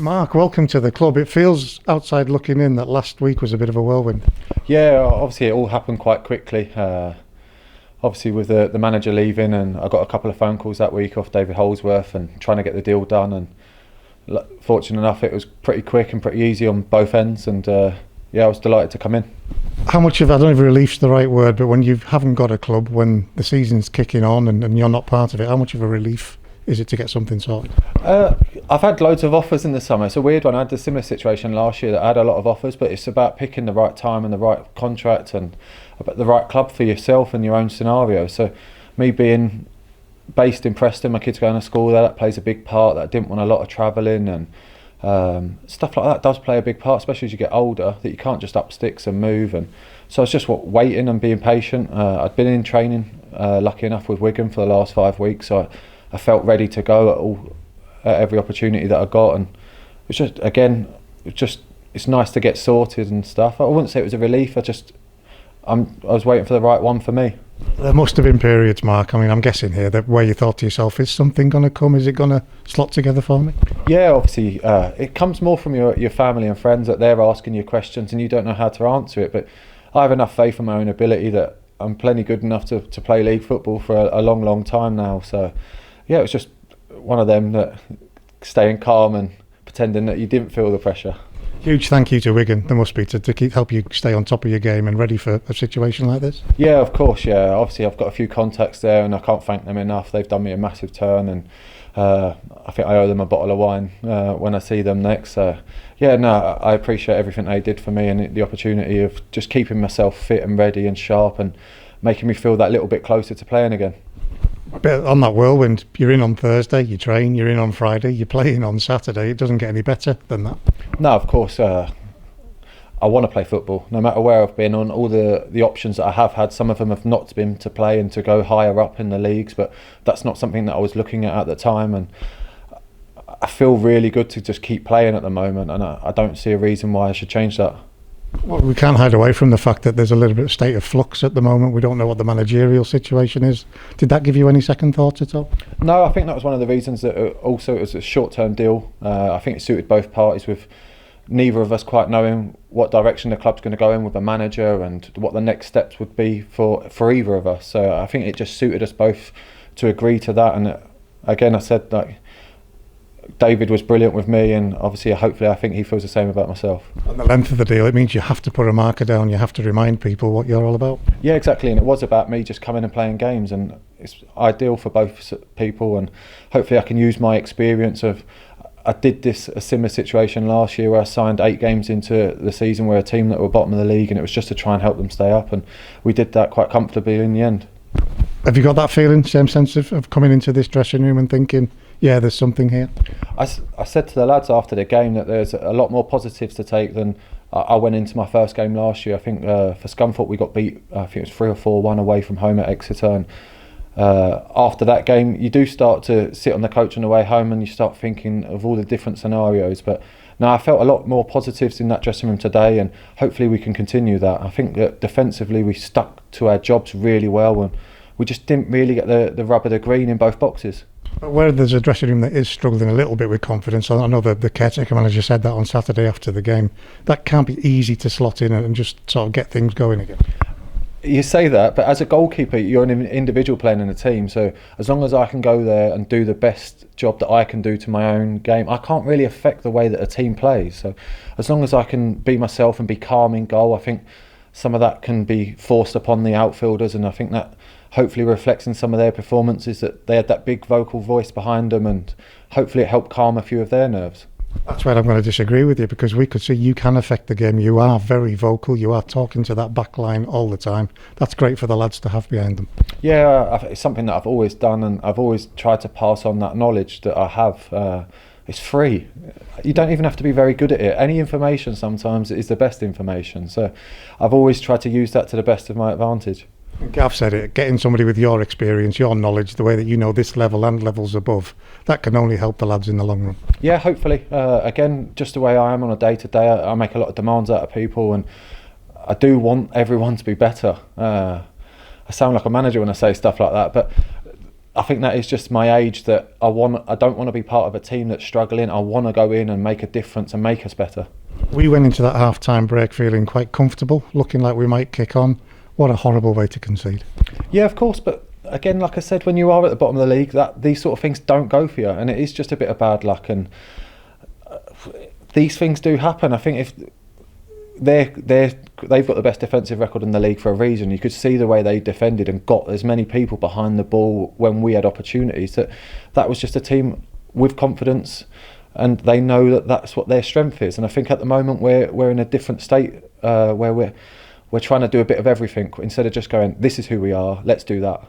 Mark, welcome to the club. It feels outside looking in that last week was a bit of a whirlwind. Yeah, obviously it all happened quite quickly. Obviously with the manager leaving, and I got a couple of phone calls that week off David Holsworth and trying to get the deal done, and fortunate enough it was pretty quick and pretty easy on both ends, and yeah, I was delighted to come in. How much of, I don't know if relief's the right word, but when you haven't got a club, when the season's kicking on and you're not part of it, how much of a relief is it to get something sorted? I've had loads of offers in the summer. It's a weird one. I had a similar situation last year that I had a lot of offers, but it's about picking the right time and the right contract and about the right club for yourself and your own scenario. So me being based in Preston, my kids going to school there, that plays a big part. That I didn't want a lot of travelling, and stuff like that does play a big part, especially as you get older, that you can't just up sticks and move. And so it's just waiting and being patient. I'd been in training, lucky enough, with Wigan for the last 5 weeks, so I felt ready to go at every opportunity that I got, and it's just, again, it's nice to get sorted and stuff. I wouldn't say it was a relief. I was waiting for the right one for me. There must have been periods, Mark. I mean, I'm guessing here that where you thought to yourself, is something going to come? Is it going to slot together for me? Yeah, obviously, it comes more from your family and friends, that they're asking you questions and you don't know how to answer it. But I have enough faith in my own ability that I'm plenty good enough to play league football for a long, long time now. So yeah, it was just one of them, that staying calm and pretending that you didn't feel the pressure. Huge thank you to Wigan, there must be, to help you stay on top of your game and ready for a situation like this. Yeah, of course, yeah. Obviously I've got a few contacts there and I can't thank them enough. They've done me a massive turn, and I think I owe them a bottle of wine when I see them next. Yeah, no, I appreciate everything they did for me, and the opportunity of just keeping myself fit and ready and sharp and making me feel that little bit closer to playing again. But on that whirlwind, you're in on Thursday, you train, you're in on Friday, you're playing on Saturday. It doesn't get any better than that. No, of course. I want to play football, no matter where I've been. On all the options that I have had, some of them have not been to play and to go higher up in the leagues, but that's not something that I was looking at the time. And I feel really good to just keep playing at the moment, and I don't see a reason why I should change that. Well, we can't hide away from the fact that there's a little bit of state of flux at the moment. We don't know what the managerial situation is. Did that give you any second thoughts at all? No, I think that was one of the reasons that also it was a short-term deal. I think it suited both parties, with neither of us quite knowing what direction the club's going to go in with the manager and what the next steps would be for either of us. So I think it just suited us both to agree to that. And again, I said that David was brilliant with me, and obviously hopefully I think he feels the same about myself. And the length of the deal, it means you have to put a marker down, you have to remind people what you're all about. Yeah, exactly, and it was about me just coming and playing games, and it's ideal for both people, and hopefully I can use my experience of, I did a similar situation last year where I signed 8 games into the season where a team that were bottom of the league, and it was just to try and help them stay up, and we did that quite comfortably in the end. Have you got that feeling, same sense of coming into this dressing room and thinking, yeah, there's something here? I said to the lads after the game that there's a lot more positives to take than I went into my first game last year. I think for Scunthorpe we got beat, I think it was 3 or 4-1 away from home at Exeter, and after that game you do start to sit on the coach on the way home and you start thinking of all the different scenarios. But no, I felt a lot more positives in that dressing room today, and hopefully we can continue that. I think that defensively we stuck to our jobs really well, and we just didn't really get the rub of the green in both boxes. But where there's a dressing room that is struggling a little bit with confidence, I know that the caretaker manager said that on Saturday after the game, that can't be easy to slot in and just sort of get things going again. You say that, but as a goalkeeper you're an individual playing in a team, so as long as I can go there and do the best job that I can do to my own game, I can't really affect the way that a team plays. So as long as I can be myself and be calm in goal, I think some of that can be forced upon the outfielders, and I think that hopefully reflects in some of their performances, that they had that big vocal voice behind them, and hopefully it helped calm a few of their nerves. That's where I'm going to disagree with you, because we could see you can affect the game. You are very vocal, you are talking to that back line all the time. That's great for the lads to have behind them. Yeah, it's something that I've always done, and I've always tried to pass on that knowledge that I have. It's free. You don't even have to be very good at it. Any information sometimes is the best information. So I've always tried to use that to the best of my advantage. Gav said it, getting somebody with your experience, your knowledge, the way that you know this level and levels above, that can only help the lads in the long run. Yeah, hopefully. Again, just the way I am on a day-to-day, I make a lot of demands out of people, and I do want everyone to be better. I sound like a manager when I say stuff like that, but I think that is just my age, that I don't want to be part of a team that's struggling. I want to go in and make a difference and make us better. We went into that half-time break feeling quite comfortable, looking like we might kick on. What a horrible way to concede. Yeah, of course, but again, like I said, when you are at the bottom of the league, these sort of things don't go for you, and it is just a bit of bad luck, and these things do happen. I think if they've got the best defensive record in the league for a reason. You could see the way they defended and got as many people behind the ball when we had opportunities. That was just a team with confidence, and they know that that's what their strength is. And I think at the moment we're in a different state where we're trying to do a bit of everything instead of just going, this is who we are, let's do that.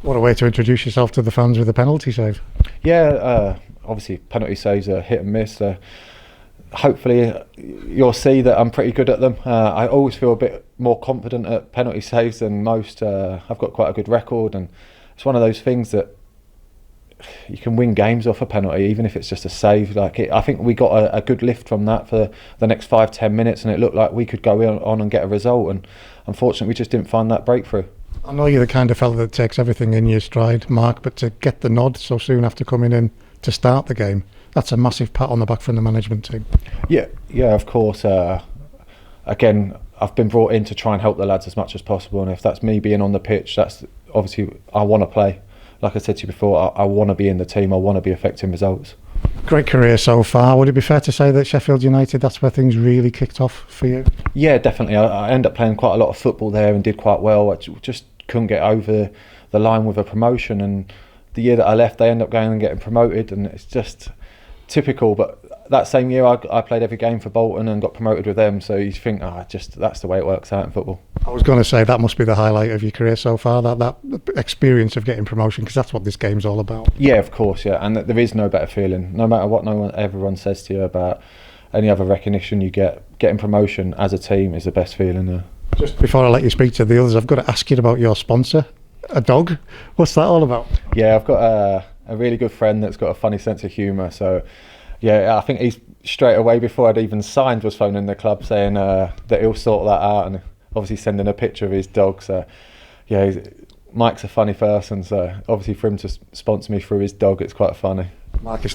What a way to introduce yourself to the fans with a penalty save. Yeah, obviously penalty saves are hit and miss. Hopefully you'll see that I'm pretty good at them. I always feel a bit more confident at penalty saves than most. I've got quite a good record, and it's one of those things that you can win games off a penalty, even if it's just a save. I think we got a good lift from that for the next 5-10 minutes, and it looked like we could go on and get a result, and unfortunately we just didn't find that breakthrough. I know you're the kind of fella that takes everything in your stride, Mark, but to get the nod so soon after coming in to start the game, that's a massive pat on the back from the management team. Yeah, of course. Again, I've been brought in to try and help the lads as much as possible, and if that's me being on the pitch, that's obviously I want to play. Like I said to you before, I want to be in the team. I want to be affecting results. Great career so far. Would it be fair to say that Sheffield United, that's where things really kicked off for you? Yeah, definitely. I ended up playing quite a lot of football there and did quite well. I just couldn't get over the line with a promotion, and the year that I left, they ended up going and getting promoted, and it's just typical. But that same year I played every game for Bolton and got promoted with them, so you think that's the way it works out in football. I was going to say that must be the highlight of your career so far, that experience of getting promotion, because that's what this game's all about. Yeah, of course, yeah, and there is no better feeling, no matter what everyone says to you about any other recognition you get. Getting promotion as a team is the best feeling. Just before I let you speak to the others, I've got to ask you about your sponsor, a dog. What's that all about? Yeah, I've got a really good friend that's got a funny sense of humour, so yeah, I think he's straight away before I'd even signed was phoning the club saying that he'll sort that out, and obviously sending a picture of his dog. So yeah, Mike's a funny person, so obviously for him to sponsor me through his dog, it's quite funny. Marcus.